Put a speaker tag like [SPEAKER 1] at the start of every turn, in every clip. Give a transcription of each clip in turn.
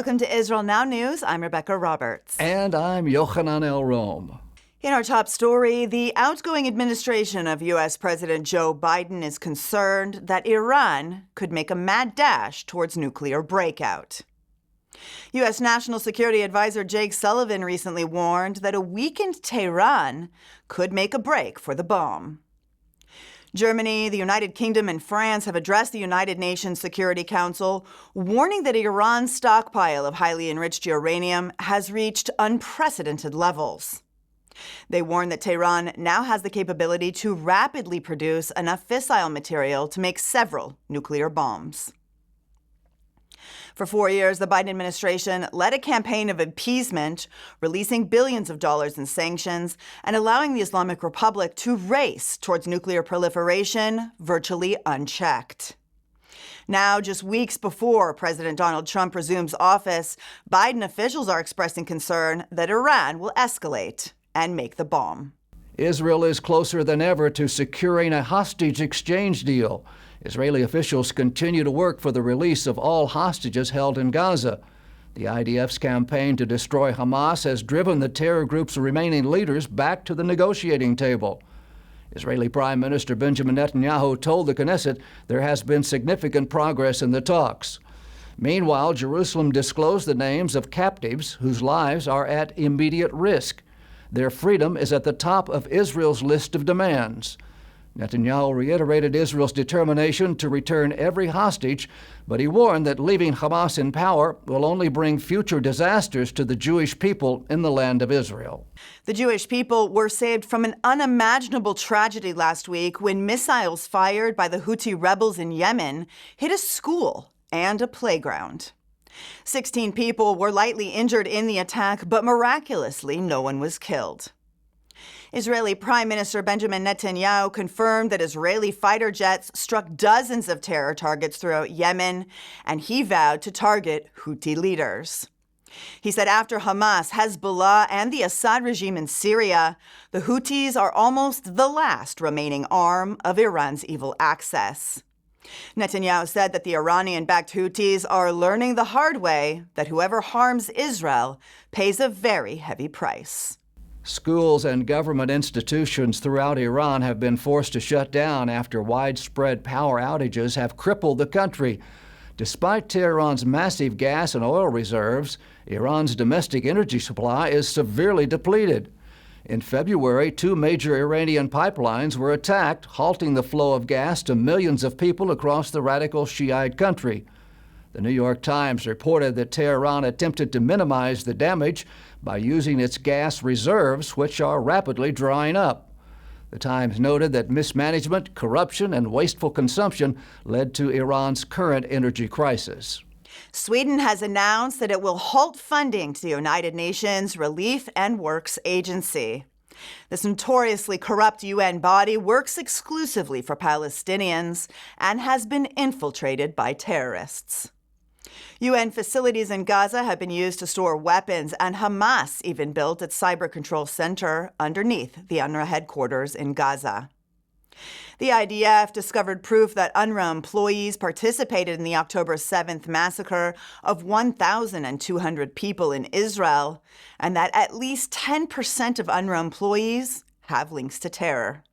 [SPEAKER 1] Welcome to Israel Now News. I'm Rebekah Roberts.
[SPEAKER 2] And I'm Yochanan Elrom.
[SPEAKER 1] In our top story, the outgoing administration of U.S. President Joe Biden is concerned that Iran could make a mad dash towards nuclear breakout. U.S. National Security Advisor Jake Sullivan recently warned that a weakened Tehran could make a break for the bomb. Germany, the United Kingdom, and France have addressed the United Nations Security Council, warning that Iran's stockpile of highly enriched uranium has reached unprecedented levels. They warn that Tehran now has the capability to rapidly produce enough fissile material to make several nuclear bombs. For 4 years, the Biden administration led a campaign of appeasement, releasing billions of dollars in sanctions and allowing the Islamic Republic to race towards nuclear proliferation virtually unchecked. Now, just weeks before President Donald Trump resumes office, Biden officials are expressing concern that Iran will escalate and make the bomb.
[SPEAKER 2] Israel is closer than ever to securing a hostage exchange deal. Israeli officials continue to work for the release of all hostages held in Gaza. The IDF's campaign to destroy Hamas has driven the terror group's remaining leaders back to the negotiating table. Israeli Prime Minister Benjamin Netanyahu told the Knesset there has been significant progress in the talks. Meanwhile, Jerusalem disclosed the names of captives whose lives are at immediate risk. Their freedom is at the top of Israel's list of demands. Netanyahu reiterated Israel's determination to return every hostage, but he warned that leaving Hamas in power will only bring future disasters to the Jewish people in the land of Israel.
[SPEAKER 1] The Jewish people were saved from an unimaginable tragedy last week when missiles fired by the Houthi rebels in Yemen hit a school and a playground. 16 people were lightly injured in the attack, but miraculously, no one was killed. Israeli Prime Minister Benjamin Netanyahu confirmed that Israeli fighter jets struck dozens of terror targets throughout Yemen, and he vowed to target Houthi leaders. He said after Hamas, Hezbollah, and the Assad regime in Syria, the Houthis are almost the last remaining arm of Iran's evil axis. Netanyahu said that the Iranian-backed Houthis are learning the hard way that whoever harms Israel pays a very heavy price.
[SPEAKER 2] Schools and government institutions throughout Iran have been forced to shut down after widespread power outages have crippled the country. Despite Tehran's massive gas and oil reserves, Iran's domestic energy supply is severely depleted. In February, 2 major Iranian pipelines were attacked, halting the flow of gas to millions of people across the radical Shiite country. The New York Times reported that Tehran attempted to minimize the damage by using its gas reserves, which are rapidly drying up. The Times noted that mismanagement, corruption, and wasteful consumption led to Iran's current energy crisis.
[SPEAKER 1] Sweden has announced that it will halt funding to the United Nations Relief and Works Agency. This notoriously corrupt UN body works exclusively for Palestinians and has been infiltrated by terrorists. UN facilities in Gaza have been used to store weapons, and Hamas even built its cyber control center underneath the UNRWA headquarters in Gaza. The IDF discovered proof that UNRWA employees participated in the October 7th massacre of 1,200 people in Israel, and that at least 10% of UNRWA employees have links to terror.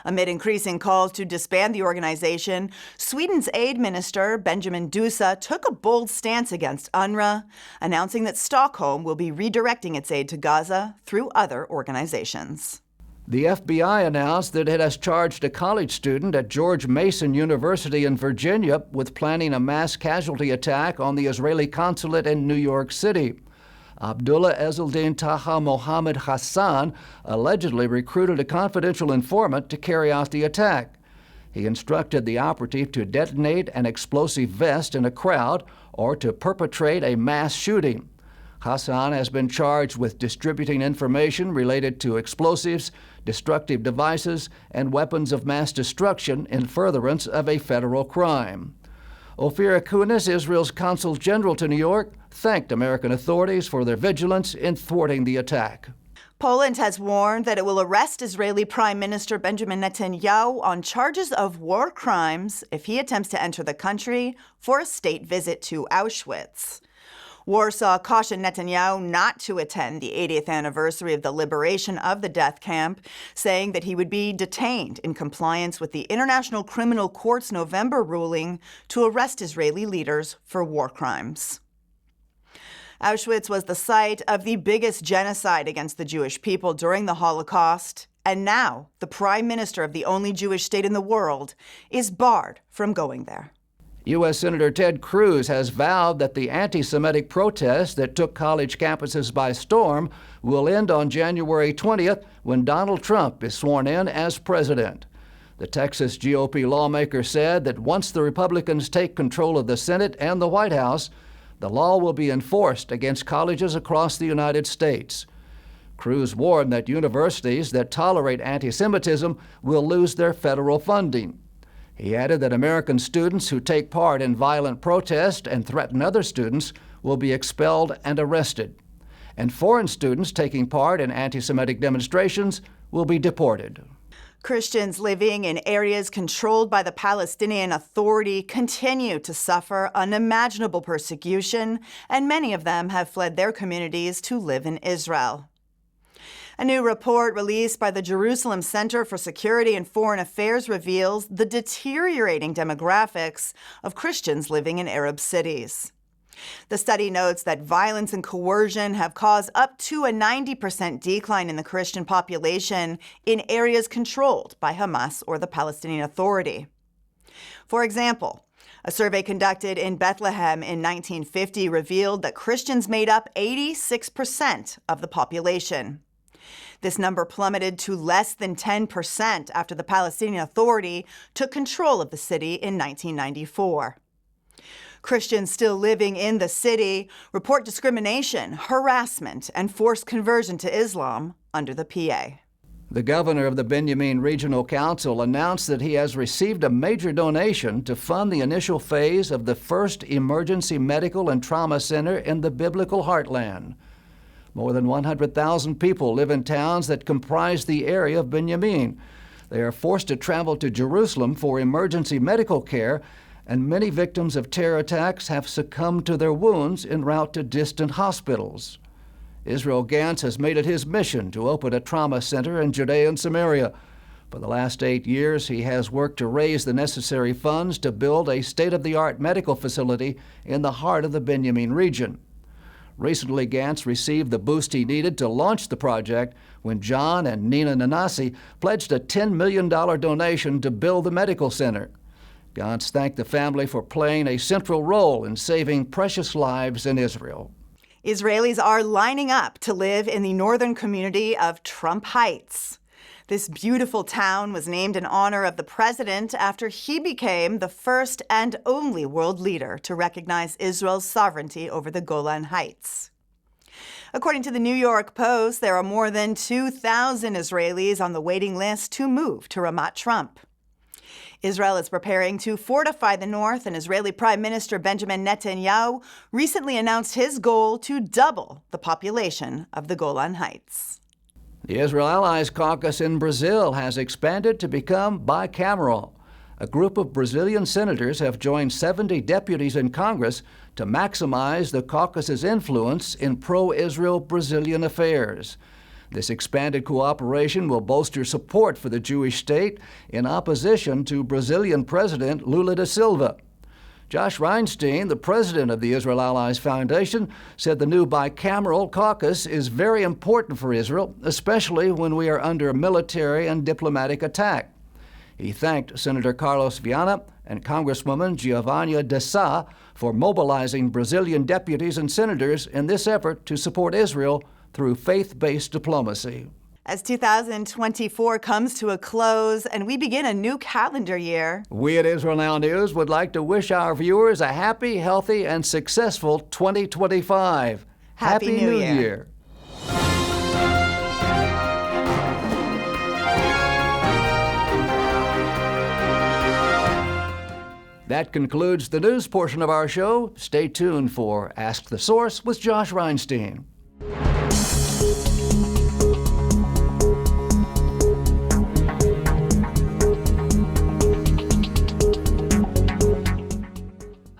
[SPEAKER 1] Amid increasing calls to disband the organization, Sweden's aid minister, Benjamin Dusa, took a bold stance against UNRWA, announcing that Stockholm will be redirecting its aid to Gaza through other organizations.
[SPEAKER 2] The FBI announced that it has charged a college student at George Mason University in Virginia with planning a mass casualty attack on the Israeli consulate in New York City. Abdullah Ezzeldin Taha Mohammed Hassan allegedly recruited a confidential informant to carry out the attack. He instructed the operative to detonate an explosive vest in a crowd or to perpetrate a mass shooting. Hassan has been charged with distributing information related to explosives, destructive devices, and weapons of mass destruction in furtherance of a federal crime. Ophir Akunis, Israel's consul general to New York, thanked American authorities for their vigilance in thwarting the attack.
[SPEAKER 1] Poland has warned that it will arrest Israeli Prime Minister Benjamin Netanyahu on charges of war crimes if he attempts to enter the country for a state visit to Auschwitz. Warsaw cautioned Netanyahu not to attend the 80th anniversary of the liberation of the death camp, saying that he would be detained in compliance with the International Criminal Court's November ruling to arrest Israeli leaders for war crimes. Auschwitz was the site of the biggest genocide against the Jewish people during the Holocaust, and now the prime minister of the only Jewish state in the world is barred from going there.
[SPEAKER 2] U.S. Senator Ted Cruz has vowed that the anti-Semitic protests that took college campuses by storm will end on January 20th when Donald Trump is sworn in as president. The Texas GOP lawmaker said that once the Republicans take control of the Senate and the White House, the law will be enforced against colleges across the United States. Cruz warned that universities that tolerate anti-Semitism will lose their federal funding. He added that American students who take part in violent protest and threaten other students will be expelled and arrested. And foreign students taking part in anti-Semitic demonstrations will be deported.
[SPEAKER 1] Christians living in areas controlled by the Palestinian Authority continue to suffer unimaginable persecution, and many of them have fled their communities to live in Israel. A new report released by the Jerusalem Center for Security and Foreign Affairs reveals the deteriorating demographics of Christians living in Arab cities. The study notes that violence and coercion have caused up to a 90% decline in the Christian population in areas controlled by Hamas or the Palestinian Authority. For example, a survey conducted in Bethlehem in 1950 revealed that Christians made up 86% of the population. This number plummeted to less than 10% after the Palestinian Authority took control of the city in 1994. Christians still living in the city report discrimination, harassment, and forced conversion to Islam under the PA.
[SPEAKER 2] The governor of the Benjamin Regional Council announced that he has received a major donation to fund the initial phase of the first emergency medical and trauma center in the biblical heartland. More than 100,000 people live in towns that comprise the area of Benjamin. They are forced to travel to Jerusalem for emergency medical care, and many victims of terror attacks have succumbed to their wounds en route to distant hospitals. Israel Gantz has made it his mission to open a trauma center in Judea and Samaria. For the last 8 years, he has worked to raise the necessary funds to build a state-of-the-art medical facility in the heart of the Benjamin region. Recently, Gantz received the boost he needed to launch the project when John and Nina Nanasi pledged a $10 million donation to build the medical center. Gantz thanked the family for playing a central role in saving precious lives in Israel.
[SPEAKER 1] Israelis are lining up to live in the northern community of Trump Heights. This beautiful town was named in honor of the president after he became the first and only world leader to recognize Israel's sovereignty over the Golan Heights. According to the New York Post, there are more than 2,000 Israelis on the waiting list to move to Ramat Trump. Israel is preparing to fortify the north, and Israeli Prime Minister Benjamin Netanyahu recently announced his goal to double the population of the Golan Heights.
[SPEAKER 2] The Israel Allies Caucus in Brazil has expanded to become bicameral. A group of Brazilian senators have joined 70 deputies in Congress to maximize the caucus's influence in pro-Israel Brazilian affairs. This expanded cooperation will bolster support for the Jewish state in opposition to Brazilian President Lula da Silva. Josh Reinstein, the president of the Israel Allies Foundation, said the new bicameral caucus is very important for Israel, especially when we are under military and diplomatic attack. He thanked Senator Carlos Viana and Congresswoman Giovanna de Sá for mobilizing Brazilian deputies and senators in this effort to support Israel through faith-based diplomacy.
[SPEAKER 1] As 2024 comes to a close and we begin a new calendar year,
[SPEAKER 2] we at Israel Now News would like to wish our viewers a happy, healthy, and successful 2025.
[SPEAKER 1] Happy New Year.
[SPEAKER 2] That concludes the news portion of our show. Stay tuned for Ask the Source with Josh Reinstein.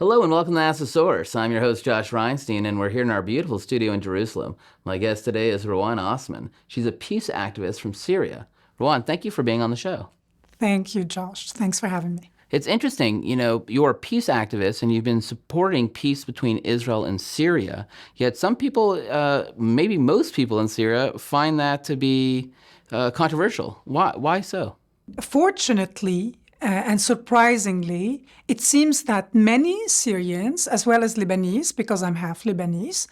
[SPEAKER 3] Hello and welcome to Ask the Source. I'm your host, Josh Reinstein, and we're here in our beautiful studio in Jerusalem. My guest today is Rawan Osman. She's a peace activist from Syria. Rawan, thank you for being on the show.
[SPEAKER 4] Thank you, Josh. Thanks for having me.
[SPEAKER 3] It's interesting, you're a peace activist and you've been supporting peace between Israel and Syria, yet some people, maybe most people in Syria, find that to be controversial. Why so?
[SPEAKER 4] Fortunately, and surprisingly, it seems that many Syrians, as well as Lebanese, because I'm half Lebanese,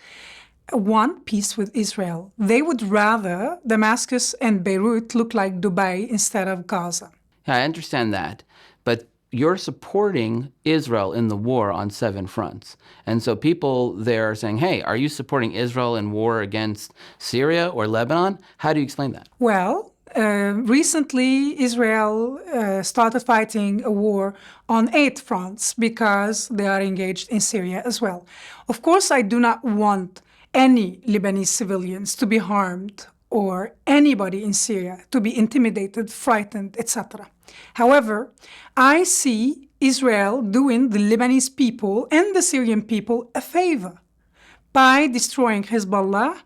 [SPEAKER 4] want peace with Israel. They would rather Damascus and Beirut look like Dubai instead of Gaza.
[SPEAKER 3] Yeah, I understand that. But you're supporting Israel in the war on 7 fronts. And so people there are saying, hey, are you supporting Israel in war against Syria or Lebanon? How do you explain that?
[SPEAKER 4] Well, recently Israel started fighting a war on 8 fronts because they are engaged in Syria as well. Of course, I do not want any Lebanese civilians to be harmed or anybody in Syria to be intimidated, frightened, etc. However, I see Israel doing the Lebanese people and the Syrian people a favor. By destroying Hezbollah,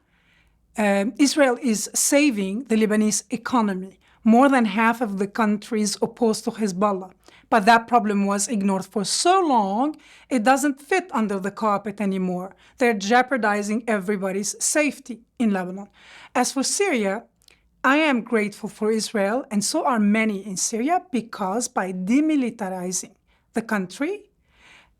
[SPEAKER 4] Israel is saving the Lebanese economy. More than half of the country is opposed to Hezbollah. But that problem was ignored for so long, it doesn't fit under the carpet anymore. They're jeopardizing everybody's safety in Lebanon. As for Syria, I am grateful for Israel, and so are many in Syria, because by demilitarizing the country,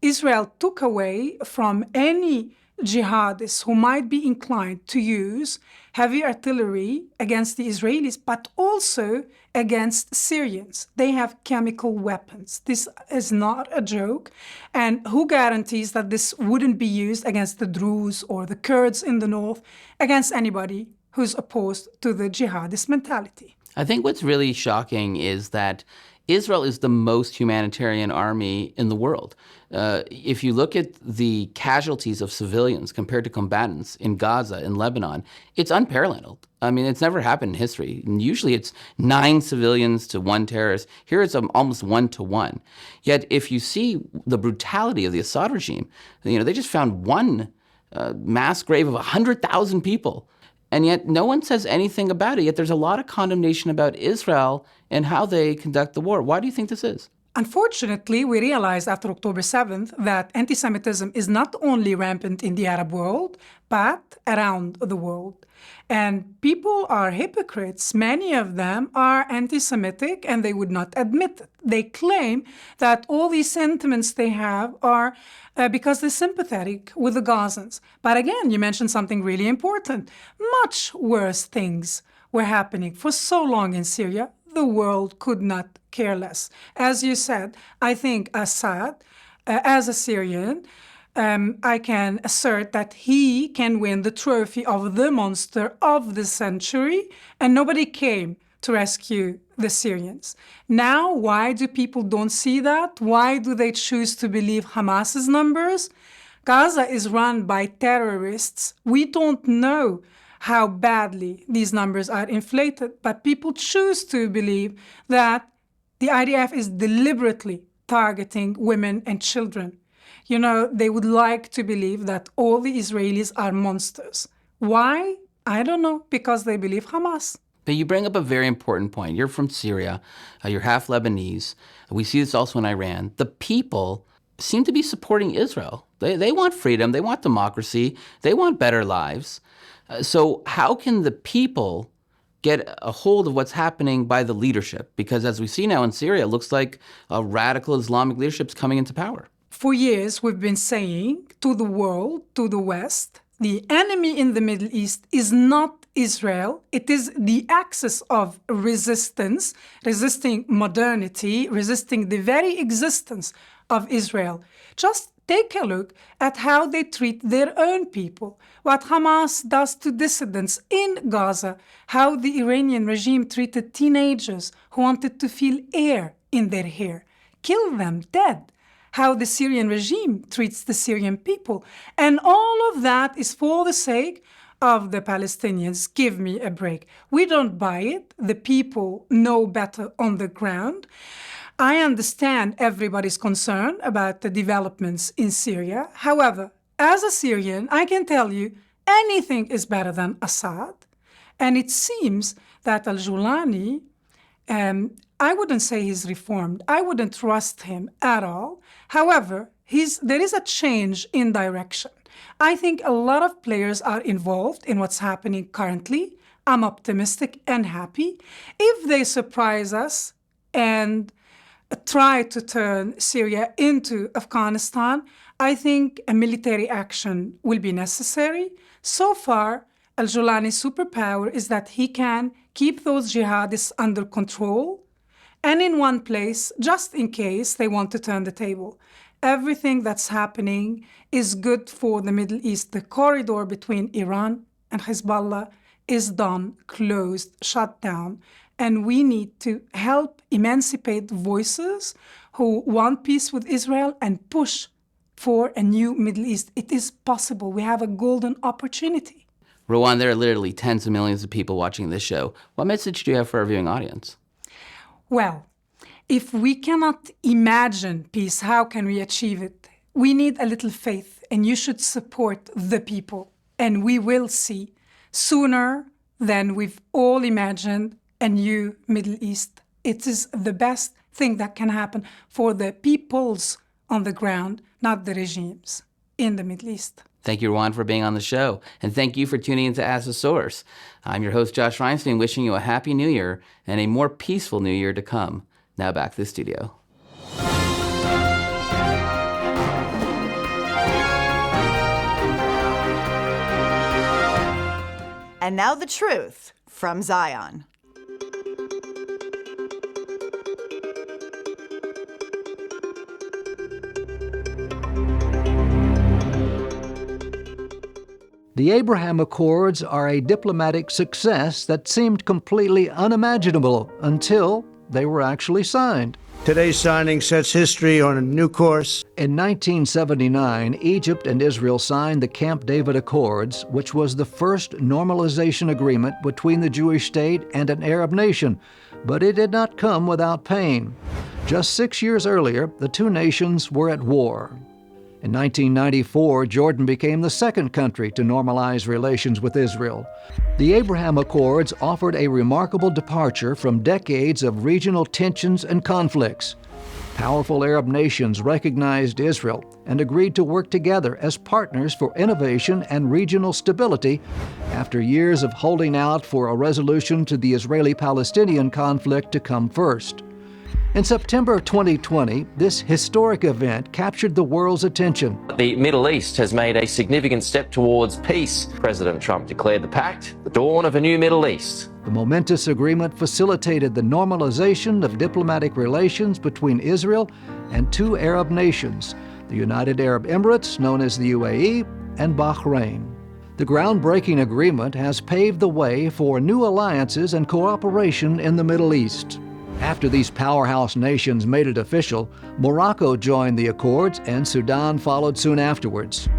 [SPEAKER 4] Israel took away from any jihadists who might be inclined to use heavy artillery against the Israelis, but also against Syrians. They have chemical weapons. This is not a joke. And who guarantees that this wouldn't be used against the Druze or the Kurds in the north, against anybody who's opposed to the jihadist mentality?
[SPEAKER 3] I think what's really shocking is that Israel is the most humanitarian army in the world. If you look at the casualties of civilians compared to combatants in Gaza, in Lebanon, it's unparalleled. I mean, it's never happened in history. And usually it's 9 civilians to 1 terrorist. Here it's almost 1 to 1. Yet if you see the brutality of the Assad regime, they just found one mass grave of 100,000 people. And yet no one says anything about it. Yet there's a lot of condemnation about Israel and how they conduct the war. Why do you think this is?
[SPEAKER 4] Unfortunately, we realized after October 7th that anti-Semitism is not only rampant in the Arab world, but around the world. And people are hypocrites. Many of them are anti-Semitic, and they would not admit it. They claim that all these sentiments they have are because they're sympathetic with the Gazans. But again, you mentioned something really important. Much worse things were happening for so long in Syria. The world could not care less. As you said, I think Assad, as a Syrian, I can assert that he can win the trophy of the monster of the century, and nobody came to rescue the Syrians. Now, why do people don't see that? Why do they choose to believe Hamas's numbers? Gaza is run by terrorists. We don't know how badly these numbers are inflated, but people choose to believe that the IDF is deliberately targeting women and children. They would like to believe that all the Israelis are monsters. Why? I don't know, because they believe Hamas.
[SPEAKER 3] But you bring up a very important point. You're from Syria. You're half Lebanese. We see this also in Iran. The people seem to be supporting Israel. They want freedom. They want democracy. They want better lives. So how can the people get a hold of what's happening by the leadership? Because as we see now in Syria, it looks like a radical Islamic leadership is coming into power.
[SPEAKER 4] For years, we've been saying to the world, to the West, the enemy in the Middle East is not Israel. It is the axis of resistance, resisting modernity, resisting the very existence of Israel. Just take a look at how they treat their own people, what Hamas does to dissidents in Gaza, how the Iranian regime treated teenagers who wanted to feel air in their hair, kill them dead, how the Syrian regime treats the Syrian people. And all of that is for the sake of the Palestinians. Give me a break. We don't buy it. The people know better on the ground. I understand everybody's concern about the developments in Syria. However, as a Syrian, I can tell you anything is better than Assad. And it seems that al-Julani, I wouldn't say he's reformed. I wouldn't trust him at all. However, there is a change in direction. I think a lot of players are involved in what's happening currently. I'm optimistic and happy. If they surprise us and try to turn Syria into Afghanistan, I think a military action will be necessary. So far, al-Julani's superpower is that he can keep those jihadists under control and in one place, just in case they want to turn the table. Everything that's happening is good for the Middle East. The corridor between Iran and Hezbollah is done, closed, shut down. And we need to help emancipate voices who want peace with Israel and push for a new Middle East. It is possible. We have a golden opportunity.
[SPEAKER 3] Rawan, there are literally tens of millions of people watching this show. What message do you have for our viewing audience?
[SPEAKER 4] Well, if we cannot imagine peace, how can we achieve it? We need a little faith, and you should support the people. And we will see sooner than we've all imagined a new Middle East. It is the best thing that can happen for the peoples on the ground, not the regimes in the Middle East.
[SPEAKER 3] Thank you, Rawan, for being on the show. And thank you for tuning in to Ask the Source. I'm your host, Josh Reinstein, wishing you a happy new year and a more peaceful new year to come. Now back to the studio.
[SPEAKER 1] And now the truth from Zion.
[SPEAKER 2] The Abraham Accords are a diplomatic success that seemed completely unimaginable until they were actually signed.
[SPEAKER 5] Today's signing sets history on a new course.
[SPEAKER 2] In 1979, Egypt and Israel signed the Camp David Accords, which was the first normalization agreement between the Jewish state and an Arab nation, but it did not come without pain. Just 6 years earlier, the two nations were at war. In 1994, Jordan became the second country to normalize relations with Israel. The Abraham Accords offered a remarkable departure from decades of regional tensions and conflicts. Powerful Arab nations recognized Israel and agreed to work together as partners for innovation and regional stability after years of holding out for a resolution to the Israeli-Palestinian conflict to come first. In September 2020, this historic event captured the world's attention.
[SPEAKER 6] The Middle East has made a significant step towards peace. President Trump declared the pact the dawn of a new Middle East.
[SPEAKER 2] The momentous agreement facilitated the normalization of diplomatic relations between Israel and two Arab nations, the United Arab Emirates, known as the UAE, and Bahrain. The groundbreaking agreement has paved the way for new alliances and cooperation in the Middle East. After these powerhouse nations made it official, Morocco joined the accords and Sudan followed soon afterwards.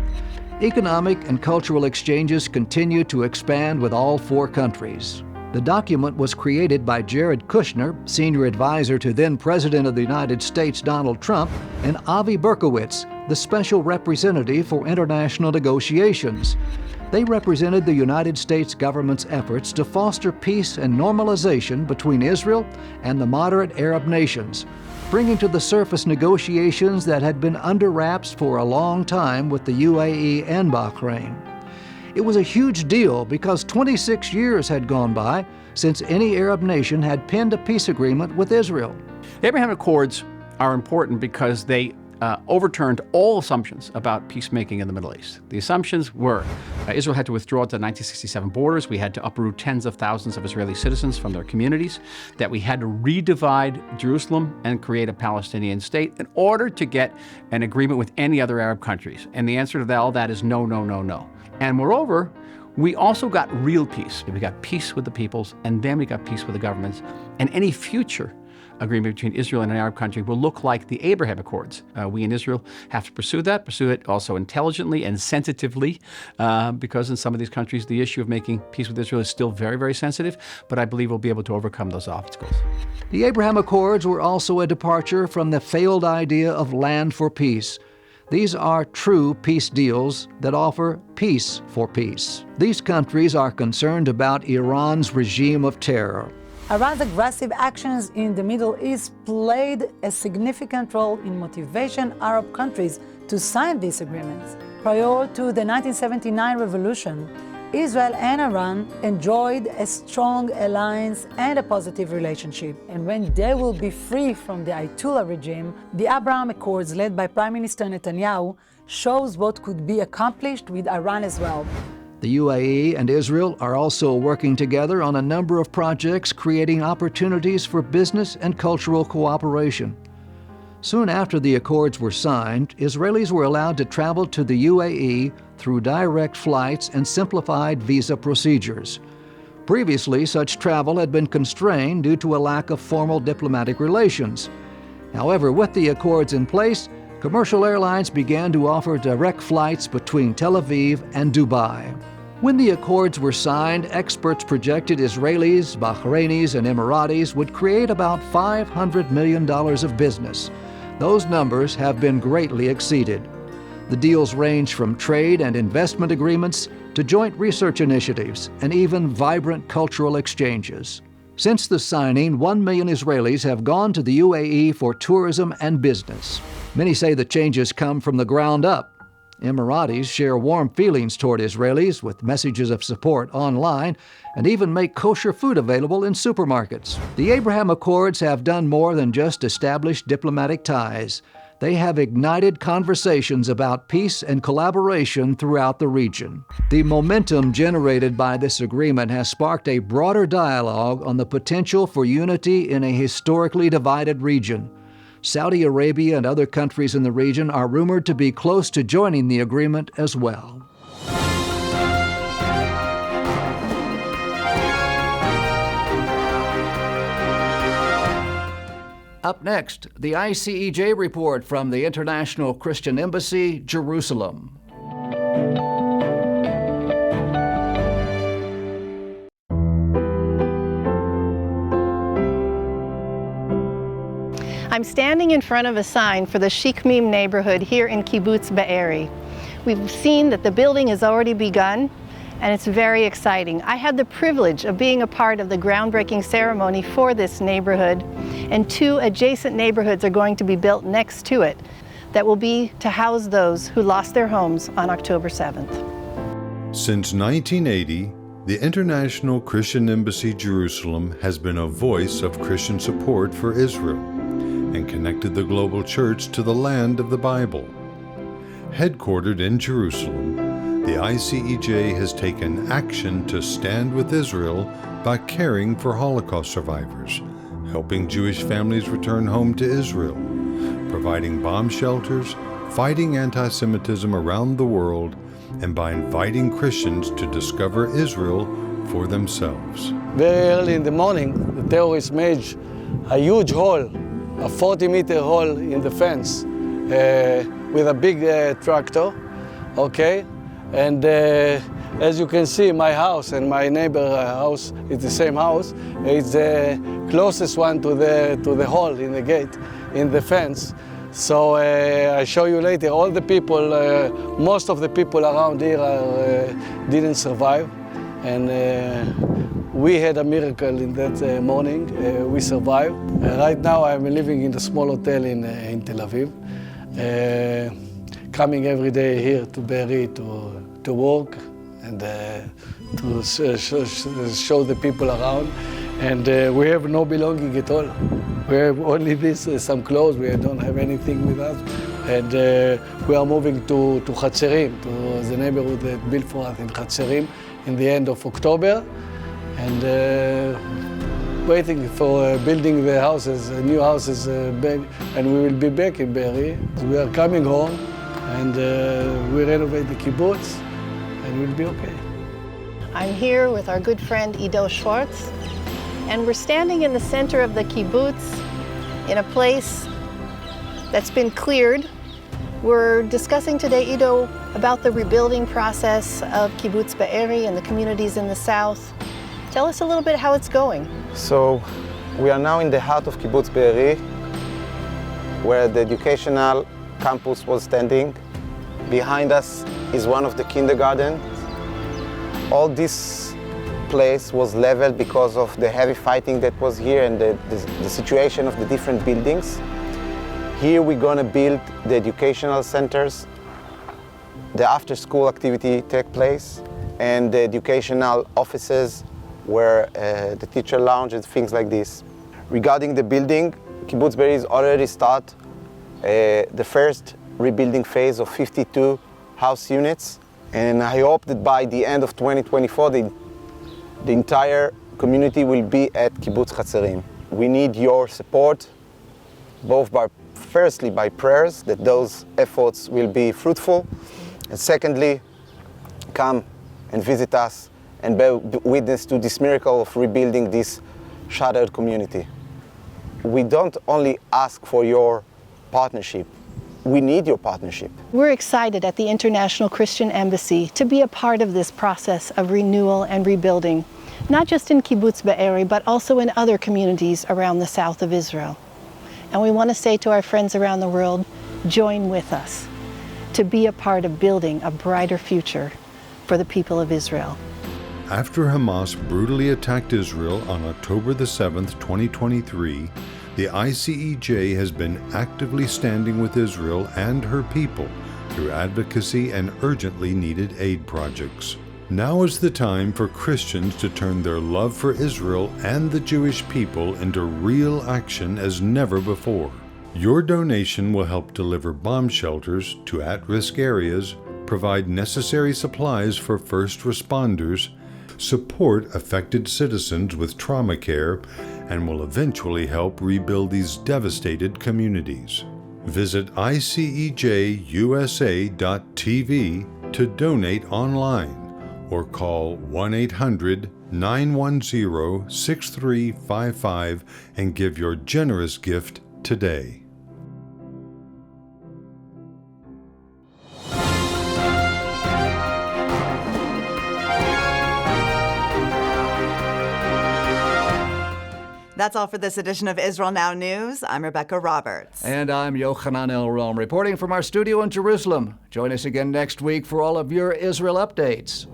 [SPEAKER 2] Economic and cultural exchanges continue to expand with all four countries. The document was created by Jared Kushner, senior advisor to then President of the United States Donald Trump, and Avi Berkowitz, the special representative for international negotiations. They represented the United States government's efforts to foster peace and normalization between Israel and the moderate Arab nations, bringing to the surface negotiations that had been under wraps for a long time with the UAE and Bahrain. It was a huge deal because 26 years had gone by since any Arab nation had penned a peace agreement with Israel.
[SPEAKER 7] The Abraham Accords are important because they overturned all assumptions about peacemaking in the Middle East. The assumptions were Israel had to withdraw to the 1967 borders, we had to uproot tens of thousands of Israeli citizens from their communities, that we had to redivide Jerusalem and create a Palestinian state in order to get an agreement with any other Arab countries. And the answer to all that is no, no, no, no. And moreover, we also got real peace. We got peace with the peoples, and then we got peace with the governments. And any future agreement between Israel and an Arab country will look like the Abraham Accords. We in Israel have to pursue it also intelligently and sensitively, because in some of these countries, the issue of making peace with Israel is still very, very sensitive, but I believe we'll be able to overcome those obstacles.
[SPEAKER 2] The Abraham Accords were also a departure from the failed idea of land for peace. These are true peace deals that offer peace for peace. These countries are concerned about Iran's regime of terror.
[SPEAKER 8] Iran's aggressive actions in the Middle East played a significant role in motivating Arab countries to sign these agreements. Prior to the 1979 revolution, Israel and Iran enjoyed a strong alliance and a positive relationship. And when they will be free from the Ayatollah regime, the Abraham Accords led by Prime Minister Netanyahu shows what could be accomplished with Iran as well.
[SPEAKER 2] The UAE and Israel are also working together on a number of projects creating opportunities for business and cultural cooperation. Soon after the accords were signed, Israelis were allowed to travel to the UAE through direct flights and simplified visa procedures. Previously, such travel had been constrained due to a lack of formal diplomatic relations. However, with the accords in place, commercial airlines began to offer direct flights between Tel Aviv and Dubai. When the accords were signed, experts projected Israelis, Bahrainis, and Emiratis would create about $500 million of business. Those numbers have been greatly exceeded. The deals range from trade and investment agreements to joint research initiatives and even vibrant cultural exchanges. Since the signing, 1 million Israelis have gone to the UAE for tourism and business. Many say the changes come from the ground up. Emiratis share warm feelings toward Israelis with messages of support online and even make kosher food available in supermarkets. The Abraham Accords have done more than just establish diplomatic ties. They have ignited conversations about peace and collaboration throughout the region. The momentum generated by this agreement has sparked a broader dialogue on the potential for unity in a historically divided region. Saudi Arabia and other countries in the region are rumored to be close to joining the agreement as well. Up next, the ICEJ report from the International Christian Embassy, Jerusalem.
[SPEAKER 9] I'm standing in front of a sign for the Shikmim neighborhood here in Kibbutz Be'eri. We've seen that the building has already begun, and it's very exciting. I had the privilege of being a part of the groundbreaking ceremony for this neighborhood, and 2 adjacent neighborhoods are going to be built next to it that will be to house those who lost their homes on October 7th.
[SPEAKER 10] Since 1980, the International Christian Embassy Jerusalem has been a voice of Christian support for Israel and connected the global church to the land of the Bible. Headquartered in Jerusalem, the ICEJ has taken action to stand with Israel by caring for Holocaust survivors, helping Jewish families return home to Israel, providing bomb shelters, fighting anti-Semitism around the world, and by inviting Christians to discover Israel for themselves.
[SPEAKER 11] Very early in the morning, the terrorists made a huge hole, a 40-meter hole in the fence with a big tractor, okay? And as you can see, my house and my neighbor house is the same house. It's the closest one to the hole in the gate, in the fence. So I show you later, all the people, most of the people around here didn't survive. And we had a miracle in that morning. We survived. Right now I'm living in a small hotel in Tel Aviv. Coming every day here to Be'eri to work and to show the people around. And we have no belonging at all. We have only this, some clothes. We don't have anything with us. And we are moving to Hatzerim, to the neighborhood that built for us in Hatzerim in the end of October. And waiting for building the houses, new houses, back, and we will be back in Be'eri. We are coming home, and we renovate the kibbutz, and we'll be okay.
[SPEAKER 9] I'm here with our good friend Ido Schwartz, and we're standing in the center of the kibbutz in a place that's been cleared. We're discussing today, Ido, about the rebuilding process of Kibbutz Be'eri and the communities in the south. Tell us a little bit how it's going.
[SPEAKER 11] So
[SPEAKER 12] We are now in the heart of Kibbutz Be'eri, where the educational campus was standing. Behind us is one of the kindergartens. All this place was leveled because of the heavy fighting that was here and the situation of the different buildings. Here we're going to build the educational centers, the after-school activity take place, and the educational offices where the teacher lounge and things like this. Regarding the building, Kibbutz Be'eri has already started the first rebuilding phase of 52 house units, and I hope that by the end of 2024 the entire community will be at Kibbutz Hatzerim. We need your support, both firstly by prayers that those efforts will be fruitful, and secondly, come and visit us and bear witness to this miracle of rebuilding this shattered community. We don't only ask for your partnership, we need your partnership.
[SPEAKER 9] We're excited at the International Christian Embassy to be a part of this process of renewal and rebuilding, not just in Kibbutz Be'eri, but also in other communities around the south of Israel. And we want to say to our friends around the world, join with us to be a part of building a brighter future for the people of Israel.
[SPEAKER 10] After Hamas brutally attacked Israel on October the 7th, 2023, the ICEJ has been actively standing with Israel and her people through advocacy and urgently needed aid projects. Now is the time for Christians to turn their love for Israel and the Jewish people into real action as never before. Your donation will help deliver bomb shelters to at-risk areas, provide necessary supplies for first responders, support affected citizens with trauma care, and will eventually help rebuild these devastated communities. Visit ICEJUSA.tv to donate online or call 1-800-910-6355 and give your generous gift today.
[SPEAKER 1] That's all for this edition of Israel Now News. I'm Rebekah Roberts.
[SPEAKER 2] And I'm Yochanan Elrom, reporting from our studio in Jerusalem. Join us again next week for all of your Israel updates.